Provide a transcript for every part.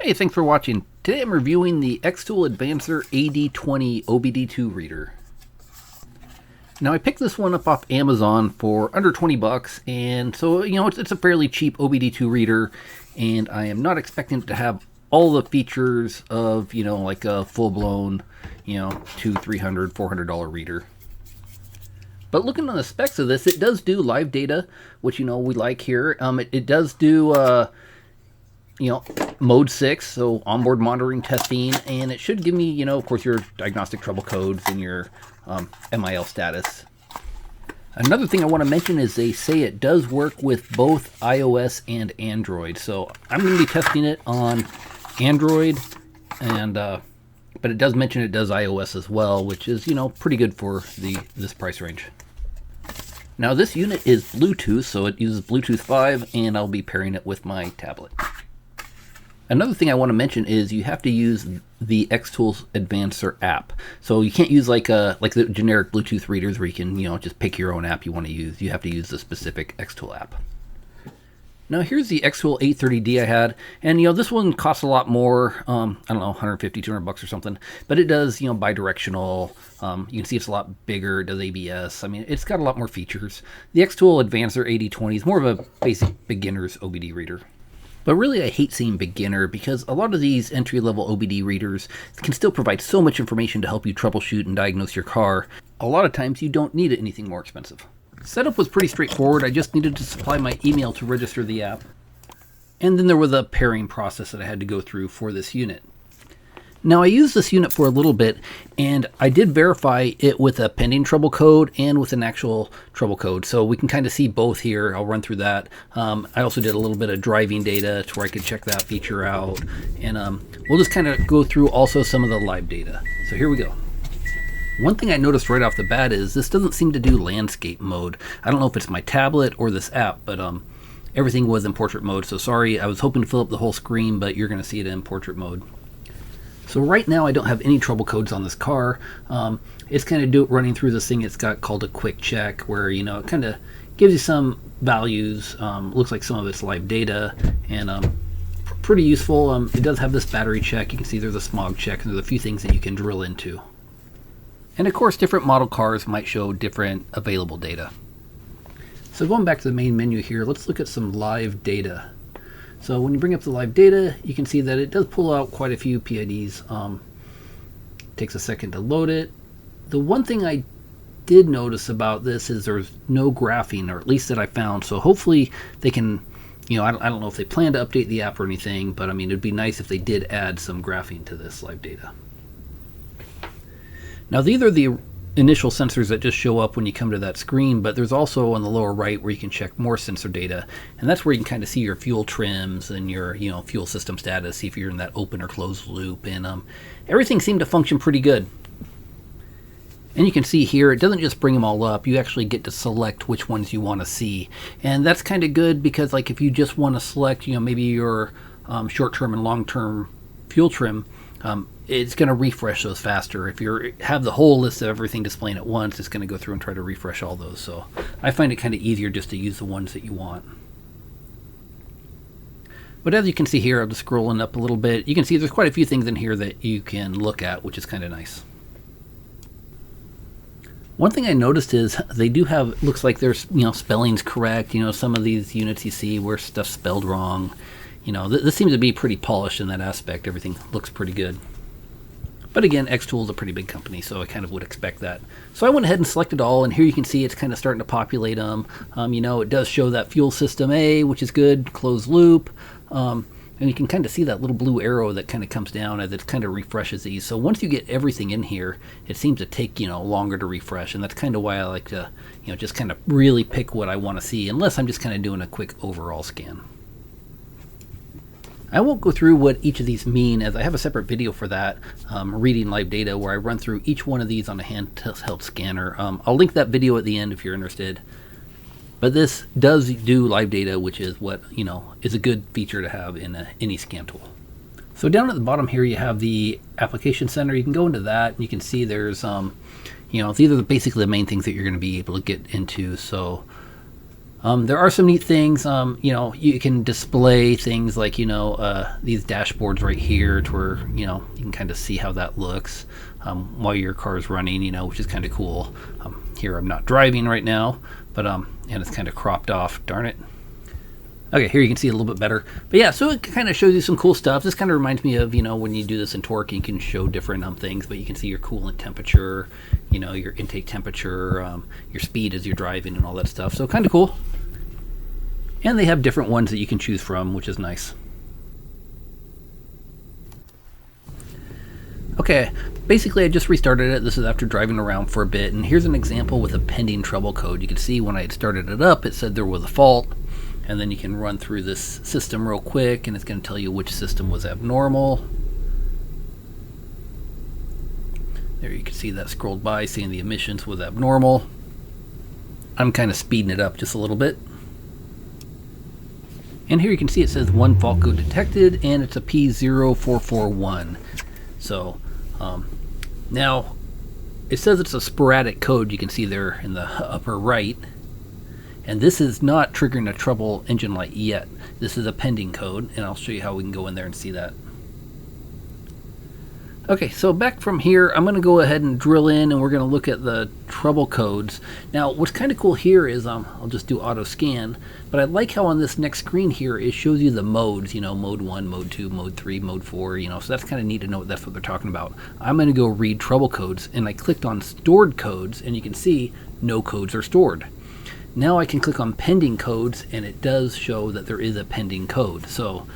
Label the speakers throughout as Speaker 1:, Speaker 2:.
Speaker 1: Hey, thanks for watching. Today I'm reviewing the XTool AD20 OBD2 reader. Now I picked this one up off Amazon for under 20 bucks, and so it's a fairly cheap OBD2 reader, and I am not expecting it to have all the features of like a full-blown $200, $300, $400 reader. But looking on the specs of this, it does do live data, which we like here. It does do mode 6, so onboard monitoring testing, and it should give me, of course, your diagnostic trouble codes and your MIL status. Another thing I want to mention is they say it does work with both iOS and Android, so I'm going to be testing it on Android, and but it does mention it does iOS as well, which is pretty good for this price range. Now this unit is Bluetooth, so it uses Bluetooth 5, and I'll be pairing it with my tablet. Another thing I want to mention is you have to use the XTool Advancer app. So you can't use like the generic Bluetooth readers where you can just pick your own app you want to use. You have to use the specific XTool app. Now here's the XTool A30D I had, and this one costs a lot more. I don't know, 150, 200 bucks or something. But it does bidirectional. You can see it's a lot bigger. It does ABS. I mean, it's got a lot more features. The XTool Advancer AD20 is more of a basic beginner's OBD reader. But really, I hate saying beginner because a lot of these entry-level OBD readers can still provide so much information to help you troubleshoot and diagnose your car. A lot of times you don't need anything more expensive. Setup was pretty straightforward. I just needed to supply my email to register the app. And then there was a pairing process that I had to go through for this unit. Now I used this unit for a little bit, and I did verify it with a pending trouble code and with an actual trouble code. So we can kind of see both here. I'll run through that. I also did a little bit of driving data to where I could check that feature out. And we'll just kind of go through also some of the live data. So here we go. One thing I noticed right off the bat is this doesn't seem to do landscape mode. I don't know if it's my tablet or this app, but everything was in portrait mode. So sorry, I was hoping to fill up the whole screen, but you're going to see it in portrait mode. So right now I don't have any trouble codes on this car. It's kind of running through this thing it's got called a quick check, where it kind of gives you some values. Looks like some of it's live data, and pretty useful. It does have this battery check. You can see there's a smog check, and there's a few things that you can drill into. And of course, different model cars might show different available data. So going back to the main menu here, let's look at some live data. So when you bring up the live data, you can see that it does pull out quite a few PIDs. Takes a second to load it. The one thing I did notice about this is there's no graphing, or at least that I found. So hopefully they can, I don't know if they plan to update the app or anything, but I mean, it'd be nice if they did add some graphing to this live data. Now these are the initial sensors that just show up when you come to that screen, but there's also on the lower right where you can check more sensor data, and that's where you can kind of see your fuel trims and your fuel system status, see if you're in that open or closed loop, and everything seemed to function pretty good. And you can see here it doesn't just bring them all up, you actually get to select which ones you want to see, and that's kind of good because like if you just want to select maybe your short-term and long-term fuel trim, it's going to refresh those faster. If you have the whole list of everything displaying at once, it's going to go through and try to refresh all those. So I find it kind of easier just to use the ones that you want. But as you can see here, I'm just scrolling up a little bit. You can see there's quite a few things in here that you can look at, which is kind of nice. One thing I noticed is they do have, looks like there's spelling's correct. Some of these units you see where stuff's spelled wrong. This seems to be pretty polished in that aspect. Everything looks pretty good. But again, XTool is a pretty big company, so I kind of would expect that. So I went ahead and selected all, and here you can see it's kind of starting to populate them. It does show that fuel system A, which is good, closed loop. And you can kind of see that little blue arrow that kind of comes down as it kind of refreshes these. So once you get everything in here, it seems to take, longer to refresh. And that's kind of why I like to, just kind of really pick what I want to see, unless I'm just kind of doing a quick overall scan. I won't go through what each of these mean, as I have a separate video for that, reading live data, where I run through each one of these on a handheld scanner. I'll link that video at the end if you're interested. But this does do live data, which is what, is a good feature to have in any scan tool. So down at the bottom here, you have the application center. You can go into that, and you can see there's, these are basically the main things that you're going to be able to get into. So There are some neat things. You know, you can display things like, you know, these dashboards right here to where, you know, you can kind of see how that looks while your car is running, you know, which is kind of cool. Here I'm not driving right now, but and it's kind of cropped off, darn it. Okay, here you can see it a little bit better. But yeah, so it kind of shows you some cool stuff. This kind of reminds me of, you know, when you do this in torque, you can show different things, but you can see your coolant temperature, you know, your intake temperature, your speed as you're driving and all that stuff. So kind of cool. And they have different ones that you can choose from, which is nice. Okay, basically I just restarted it. This is after driving around for a bit, and here's an example with a pending trouble code. You can see when I had started it up, it said there was a fault, and then you can run through this system real quick, and it's going to tell you which system was abnormal. There you can see that scrolled by, saying the emissions was abnormal. I'm kind of speeding it up just a little bit. And here you can see it says one fault code detected, and it's a P0441. So now it says it's a sporadic code. You can see there in the upper right. And this is not triggering a trouble engine light yet. This is a pending code, and I'll show you how we can go in there and see that. Okay, so back from here, I'm going to go ahead and drill in, and we're going to look at the trouble codes. Now, what's kind of cool here is, I'll just do auto scan, but I like how on this next screen here, it shows you the modes, you know, mode 1, mode 2, mode 3, mode 4, you know, so that's kind of neat to know that's what they're talking about. I'm going to go read trouble codes, and I clicked on stored codes, and you can see no codes are stored. Now I can click on pending codes, and it does show that there is a pending code. So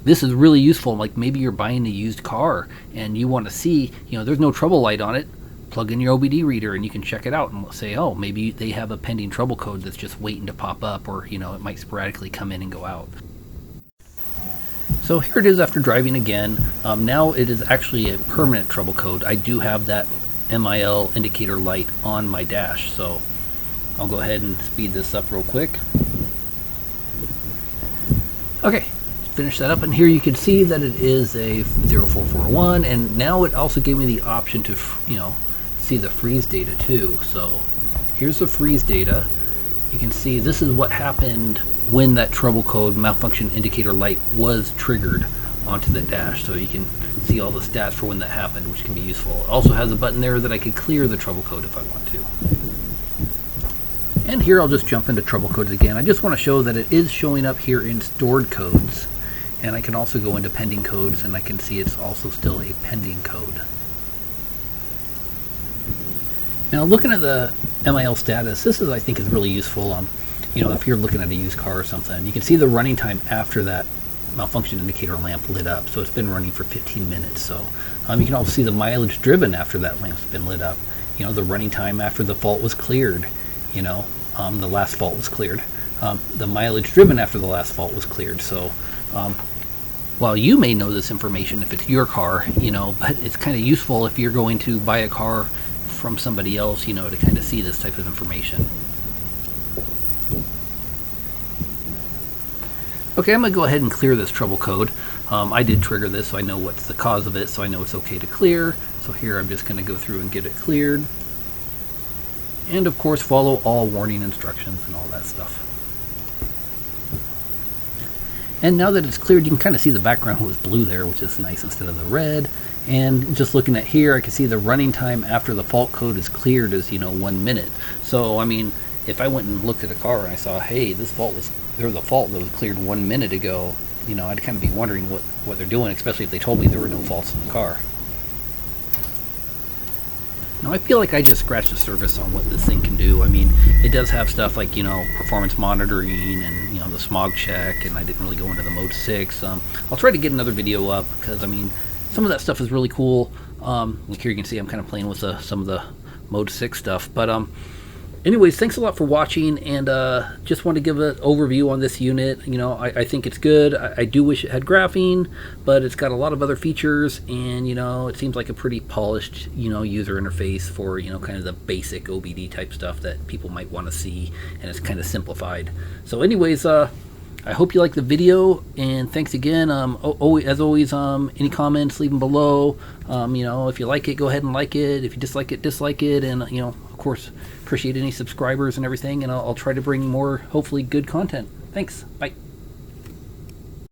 Speaker 1: this is really useful. Like maybe you're buying a used car and you want to see, you know, there's no trouble light on it. Plug in your OBD reader and you can check it out and say, oh, maybe they have a pending trouble code that's just waiting to pop up, or, you know, it might sporadically come in and go out. So here it is after driving again. Now it is actually a permanent trouble code. I do have that MIL indicator light on my dash, so I'll go ahead and speed this up real quick. Okay, finish that up, and here you can see that it is a 0441, and now it also gave me the option to, you know, see the freeze data too. So here's the freeze data. You can see this is what happened when that trouble code malfunction indicator light was triggered onto the dash. So you can see all the stats for when that happened, which can be useful. It also has a button there that I could clear the trouble code if I want to. And here I'll just jump into trouble codes again. I just want to show that it is showing up here in stored codes, and I can also go into pending codes, and I can see it's also still a pending code. Now looking at the MIL status, this is, I think, is really useful. You know, if you're looking at a used car or something, you can see the running time after that malfunction indicator lamp lit up. So it's been running for 15 minutes. So you can also see the mileage driven after that lamp's been lit up. You know, the running time after the fault was cleared. You know, the last fault was cleared. The mileage driven after the last fault was cleared. So while you may know this information if it's your car, you know, but it's kind of useful if you're going to buy a car from somebody else, you know, to kind of see this type of information. Okay, I'm going to go ahead and clear this trouble code. I did trigger this, so I know what's the cause of it, so I know it's okay to clear. So here I'm just going to go through and get it cleared. And of course follow all warning instructions and all that stuff. And now that it's cleared, you can kind of see the background was blue there, which is nice instead of the red. And just looking at here, I can see the running time after the fault code is cleared is, you know, 1 minute. So I mean, if I went and looked at a car and I saw, hey, there was a fault that was cleared 1 minute ago, you know, I'd kind of be wondering what they're doing, especially if they told me there were no faults in the car. Now I feel like I just scratched the surface on what this thing can do. I mean, it does have stuff like, you know, performance monitoring and, you know, the smog check, and I didn't really go into the mode 6. I'll try to get another video up because, I mean, some of that stuff is really cool. Like here you can see I'm kind of playing with some of the mode 6 stuff. But anyways, thanks a lot for watching, and just want to give an overview on this unit. You know, I think it's good. I do wish it had graphene, but it's got a lot of other features, and, you know, it seems like a pretty polished, you know, user interface for, you know, kind of the basic OBD type stuff that people might want to see, and it's kind of simplified. So anyways, I hope you like the video, and thanks again. As always, any comments, leave them below. You know, if you like it, go ahead and like it. If you dislike it, and, you know, of course, appreciate any subscribers and everything, and I'll try to bring more, hopefully, good content. Thanks. Bye.